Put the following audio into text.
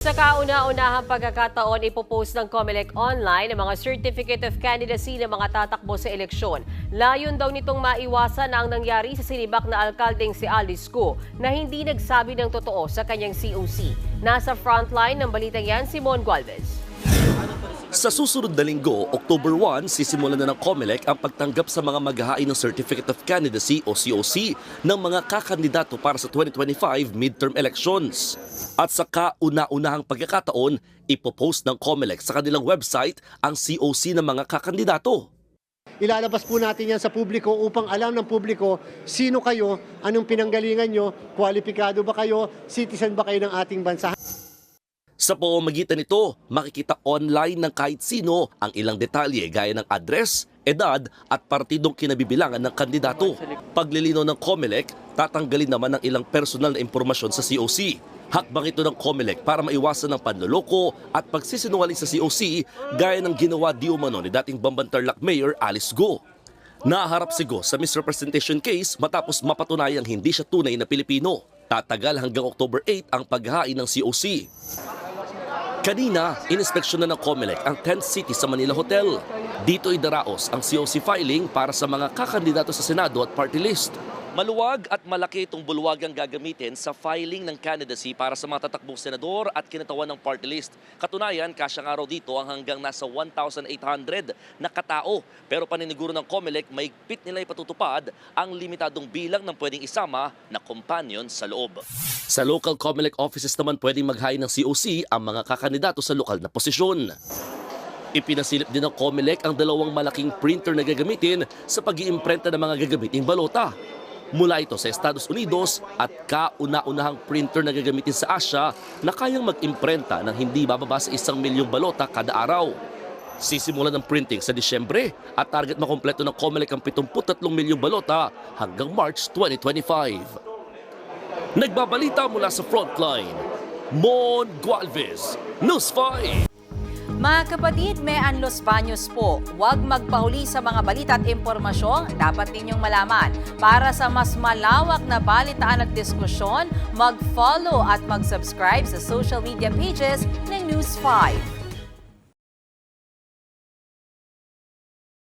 Sa kauna-unahang pagkakataon, ipopost ng COMELEC online ang mga Certificate of Candidacy ng mga tatakbo sa eleksyon. Layon daw nitong maiwasan na ang nangyari sa sinibak na alkaldeng si Alice Go na hindi nagsabi ng totoo sa kanyang COC. Nasa frontline ng balitang yan si Mon Gualvez. Sa susunod na linggo, October 1, sisimulan na ng COMELEC ang pagtanggap sa mga maghahain ng Certificate of Candidacy o COC ng mga kakandidato para sa 2025 midterm elections. At sa kauna-unahang pagkakataon, ipopost ng COMELEC sa kanilang website ang COC ng mga kakandidato. Ilalabas po natin yan sa publiko upang alam ng publiko sino kayo, anong pinanggalingan nyo, kwalipikado ba kayo, citizen ba kayo ng ating bansa. Sa pamamagitan nito, makikita online ng kahit sino ang ilang detalye gaya ng address, edad at partidong kinabibilangan ng kandidato. Paglilinaw ng COMELEC, tatanggalin naman ang ilang personal na impormasyon sa COC. Hakbang ito ng COMELEC para maiwasan ng panloloko at pagsisinungaling sa COC gaya ng ginawa di umano ni dating Bamban-Tarlac Mayor Alice Go. Naharap si Go sa misrepresentation case matapos mapatunayang hindi siya tunay na Pilipino. Tatagal hanggang October 8 ang paghahain ng COC. Kanina, ininspeksyon na ng COMELEC ang 10th City sa Manila Hotel. Dito ay daraos ang COC filing para sa mga kakandidato sa Senado at party list. Maluwag at malaki itong bulwagang gagamitin sa filing ng candidacy para sa mga tatakbong senador at kinatawan ng party list. Katunayan, kasyang araw dito ang hanggang nasa 1,800 na katao. Pero paniniguro ng COMELEC, mahigpit nila ipatutupad ang limitadong bilang ng pwedeng isama na companion sa loob. Sa local COMELEC offices naman pwedeng maghain ng COC ang mga kakandidato sa lokal na posisyon. Ipinasilip din ng COMELEC ang dalawang malaking printer na gagamitin sa pag-iimprenta ng mga gagamiting balota. Mula ito sa Estados Unidos at kauna-unahang printer na gagamitin sa Asia na kayang mag-imprenta ng hindi bababa sa 1 milyong balota kada araw. Sisimulan ng printing sa Disyembre at target makompleto ng COMELEC ang 73 milyong balota hanggang March 2025. Nagbabalita mula sa frontline, Mon Gualvez, News 5. Mga kapatid, may Anlos Baños po. Huwag magpahuli sa mga balita at impormasyong dapat ninyong malaman. Para sa mas malawak na balitaan at diskusyon, mag-follow at mag-subscribe sa social media pages ng News 5.